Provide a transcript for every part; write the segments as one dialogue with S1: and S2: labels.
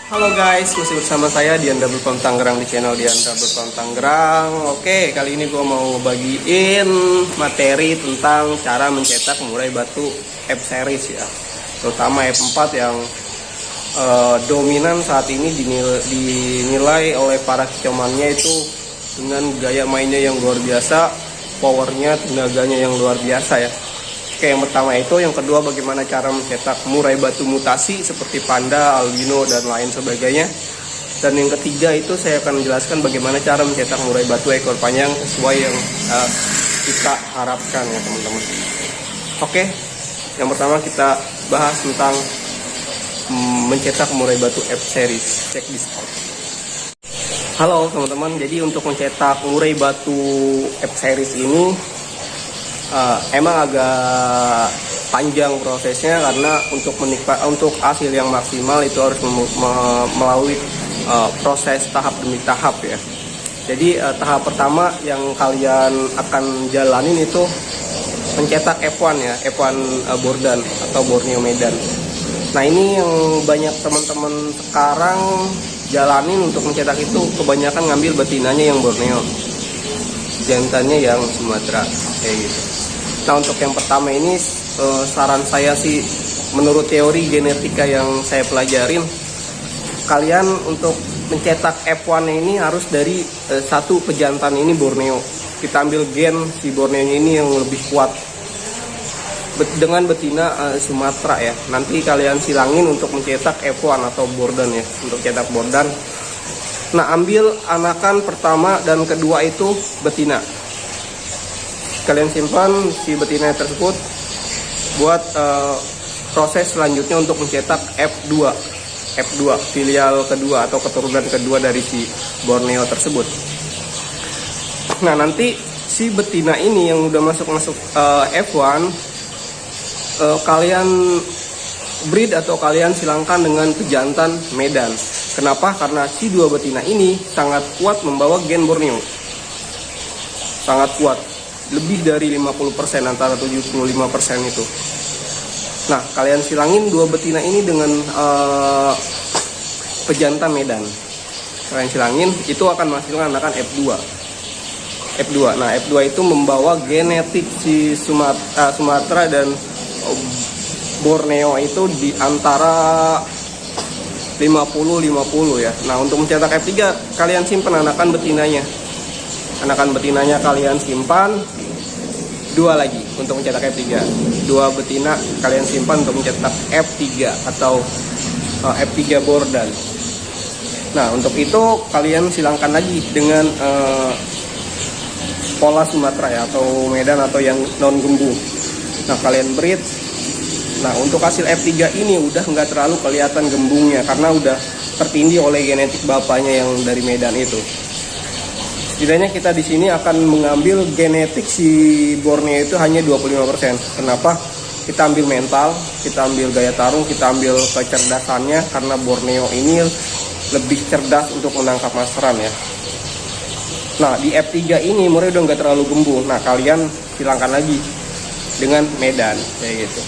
S1: Halo guys, masih bersama saya Dian Double Pump Tangerang di channel Dian Double Pump Tangerang. Oke, kali ini gue mau bagiin materi tentang cara mencetak murai batu F-Series ya, terutama F4 yang dominan saat ini dinilai oleh para kecomannya itu dengan gaya mainnya yang luar biasa, powernya, tenaganya yang luar biasa ya. Oke, yang pertama itu, yang kedua bagaimana cara mencetak murai batu mutasi seperti panda, albino, dan lain sebagainya. Dan yang ketiga itu saya akan menjelaskan bagaimana cara mencetak murai batu ekor panjang sesuai yang kita harapkan ya teman-teman. Oke, yang pertama kita bahas tentang mencetak murai batu F-Series. Cek di spot. Halo teman-teman, jadi untuk mencetak murai batu F-Series ini emang agak panjang prosesnya, karena untuk hasil yang maksimal itu harus melalui proses tahap demi tahap ya. Jadi tahap pertama yang kalian akan jalanin itu mencetak F1 ya, F1 Bordan atau Borneo Medan. Nah ini yang banyak teman-teman sekarang jalanin untuk mencetak itu, kebanyakan ngambil betinanya yang Borneo, jantannya yang Sumatera kayak gitu. Nah untuk yang pertama ini saran saya sih, menurut teori genetika yang saya pelajarin, kalian untuk mencetak F1 ini harus dari satu pejantan ini Borneo. Kita ambil gen si Borneo ini yang lebih kuat dengan betina Sumatera ya. Nanti kalian silangin untuk mencetak F1 atau Bordan ya, untuk cetak Bordan. Nah ambil anakan pertama dan kedua itu betina, kalian simpan si betina tersebut buat proses selanjutnya untuk mencetak F2 filial kedua atau keturunan kedua dari si Borneo tersebut. Nah nanti si betina ini yang udah masuk F1 kalian breed atau kalian silangkan dengan pejantan Medan. Kenapa? Karena si dua betina ini sangat kuat membawa gen Borneo, sangat kuat, lebih dari 50%, antara 75% itu. Nah kalian silangin dua betina ini dengan pejantan Medan, kalian silangin, itu akan menghasilkan anakan F2. Nah F2 itu membawa genetik si Sumatera dan Borneo itu di antara 50-50 ya. Nah untuk mencetak F3 kalian simpan anakan betinanya. Anakan betinanya kalian simpan, dua lagi untuk mencetak F3. Dua betina kalian simpan untuk mencetak F3 atau F3 Bordan. Nah untuk itu kalian silangkan lagi dengan pola Sumatera ya, atau Medan atau yang non gembung. Nah kalian breed. Nah untuk hasil F3 ini udah nggak terlalu kelihatan gembungnya, karena udah tertindih oleh genetik bapaknya yang dari Medan itu. Setidaknya kita di sini akan mengambil genetik si Borneo itu hanya 25%. Kenapa? Kita ambil mental, kita ambil gaya tarung, kita ambil kecerdasannya, karena Borneo ini lebih cerdas untuk menangkap masteran ya. Nah di F3 ini murai udah nggak terlalu gembung. Nah kalian hilangkan lagi dengan Medan kayak gitu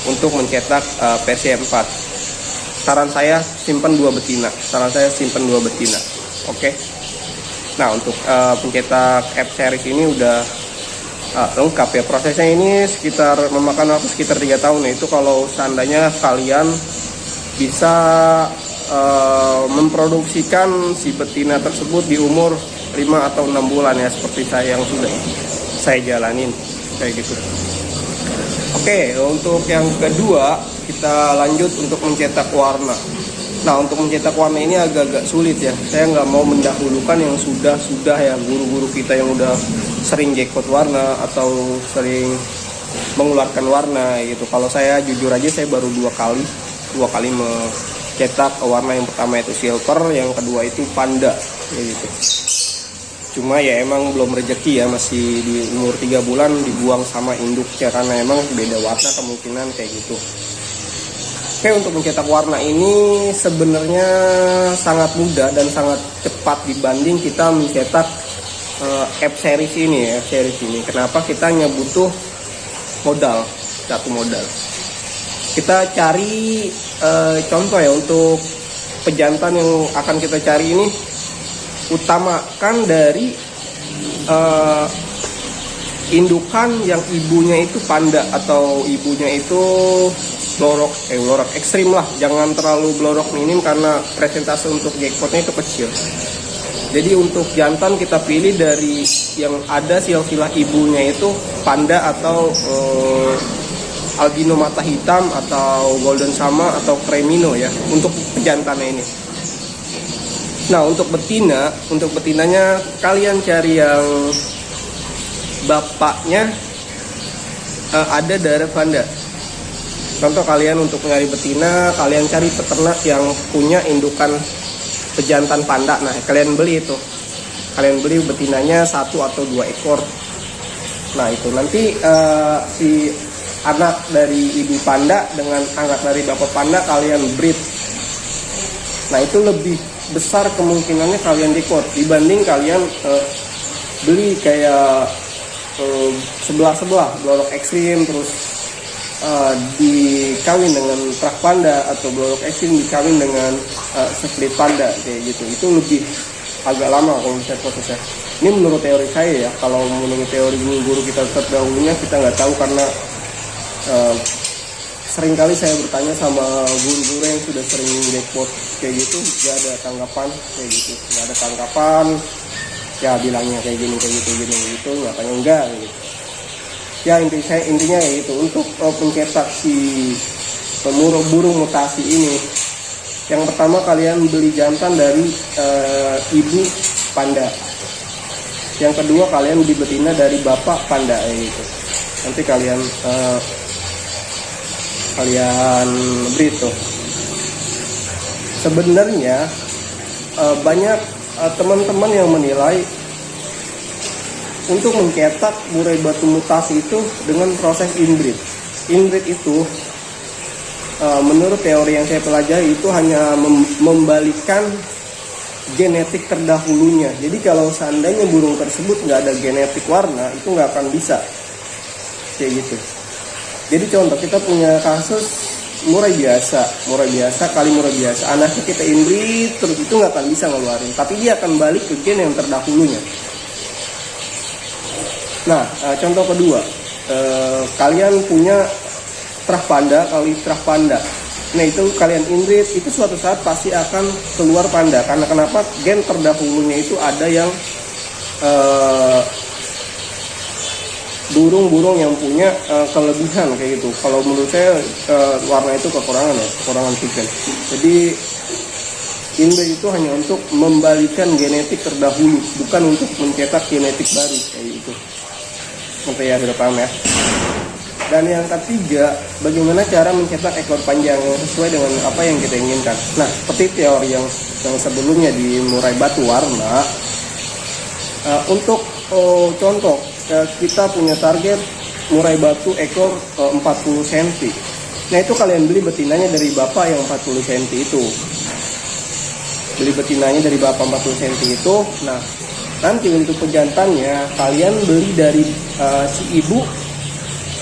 S1: untuk mencetak versi F4. Saran saya simpan dua betina. Oke. Nah untuk pencetak F-Series ini udah lengkap ya. Prosesnya ini memakan waktu sekitar 3 tahun ya. Itu kalau seandainya kalian bisa memproduksikan si betina tersebut di umur 5 atau 6 bulan ya, seperti saya yang sudah saya jalanin kayak gitu. Oke, untuk yang kedua kita lanjut untuk mencetak warna. Nah untuk mencetak warna ini agak-agak sulit ya. Saya nggak mau mendahulukan yang sudah ya, guru-guru kita yang udah sering jackpot warna atau sering mengeluarkan warna gitu. Kalau saya jujur aja, saya baru dua kali mencetak warna. Yang pertama itu silver, yang kedua itu panda gitu. Cuma ya emang belum rezeki ya, masih di umur 3 bulan dibuang sama induknya, karena emang beda warna kemungkinan kayak gitu. Oke, untuk mencetak warna ini sebenarnya sangat mudah dan sangat cepat dibanding kita mencetak F-Series ini ya, F-Series ini. Kenapa? Kita hanya butuh satu modal. Kita cari contoh ya, untuk pejantan yang akan kita cari ini utamakan dari indukan yang ibunya itu panda atau ibunya itu blorok ekstrim lah, jangan terlalu blorok minim karena presentase untuk jackpotnya itu kecil. Jadi untuk jantan kita pilih dari yang ada silsilah ibunya itu panda atau albino mata hitam atau golden sama atau cremino ya untuk pejantannya ini. Nah untuk betinanya kalian cari yang bapaknya ada darah panda. Contoh kalian untuk mencari betina, kalian cari peternak yang punya indukan pejantan panda. Nah kalian beli itu, kalian beli betinanya 1 atau 2 ekor. Nah itu nanti si anak dari ibu panda dengan anak dari bapak panda kalian breed. Nah itu lebih besar kemungkinannya kalian dekor dibanding kalian beli kayak sebelah blorok ekstrim terus dikawin dengan trak panda atau blorok ekstrim dikawin dengan split panda kayak gitu. Itu lebih agak lama kalau misalnya prosesnya. Ini menurut teori saya ya. Kalau menurut teori guru kita terdahulunya kita nggak tahu karena seringkali saya bertanya sama guru-guru yang sudah sering jackpot kayak gitu, nggak ada tanggapan kayak gitu, nggak ada tanggapan. Ya bilangnya kayak gini gitu, nyatanya enggak gitu. Ya intinya ya itu untuk pencetak si burung mutasi ini. Yang pertama kalian beli jantan dari ibu panda. Yang kedua kalian beli betina dari bapak panda gitu. Nanti kalian breed tuh. Sebenarnya banyak teman-teman yang menilai untuk mencetak murai batu mutasi itu dengan proses inbreed. Inbreed itu menurut teori yang saya pelajari itu hanya membalikkan genetik terdahulunya. Jadi kalau seandainya burung tersebut nggak ada genetik warna itu nggak akan bisa kayak gitu. Jadi contoh kita punya kasus murai biasa kali murai biasa, anaknya kita inbreed terus itu nggak akan bisa ngeluarin, tapi dia akan balik ke gen yang terdahulunya. Nah contoh kedua, kalian punya trah panda kali trah panda. Nah itu kalian inbreed itu suatu saat pasti akan keluar panda karena kenapa? Gen terdahulunya itu ada yang burung-burung yang punya kelebihan kayak gitu. Kalau menurut saya warna itu kekurangan pigment. Jadi inbreed itu hanya untuk membalikan genetik terdahulu, bukan untuk mencetak genetik baru kayak gitu. Nanti ya sudah paham ya. Dan yang ketiga, bagaimana cara mencetak ekor panjang yang sesuai dengan apa yang kita inginkan. Nah, seperti teori yang sebelumnya di murai batu warna. Untuk contoh, kita punya target murai batu ekor 40 cm. Nah, itu kalian beli betinanya dari bapak yang 40 cm itu. Beli betinanya dari bapak 40 cm itu. Nah, nanti untuk pejantannya kalian beli dari si ibu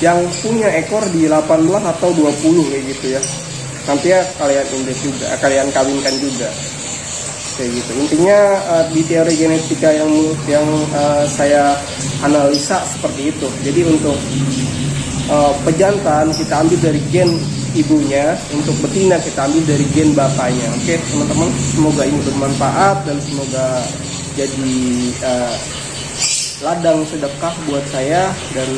S1: yang punya ekor di 18 atau 20 kayak gitu ya. Nanti ya kalian inbreed juga, kalian kawinkan juga. Kayak gitu. Intinya di teori genetika yang saya analisa seperti itu. Jadi untuk pejantan kita ambil dari gen ibunya, untuk betina kita ambil dari gen bapaknya. Oke, teman-teman, semoga ini bermanfaat dan semoga jadi ladang sedekah buat saya dan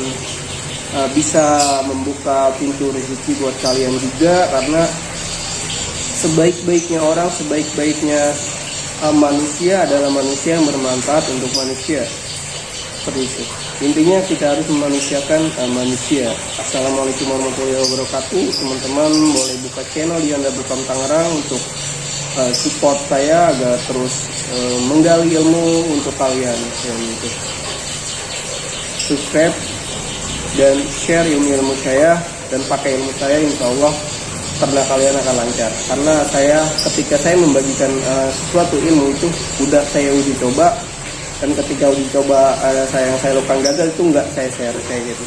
S1: bisa membuka pintu rezeki buat kalian juga, karena sebaik-baiknya orang, sebaik-baiknya manusia adalah manusia yang bermanfaat untuk manusia. Seperti itu. Intinya kita harus memanusiakan manusia. Assalamualaikum warahmatullahi wabarakatuh. Teman-teman boleh buka channel di Anda Bekam Tangerang untuk support saya agar terus menggali ilmu untuk kalian. Gitu. Subscribe dan share ilmu saya dan pakai ilmu saya, insya Allah ternak kalian akan lancar. Karena ketika saya membagikan suatu ilmu itu udah saya uji coba, dan ketika uji coba yang saya lakukan gagal itu nggak saya share kayak gitu.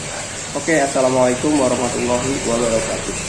S1: Oke, assalamualaikum warahmatullahi wabarakatuh.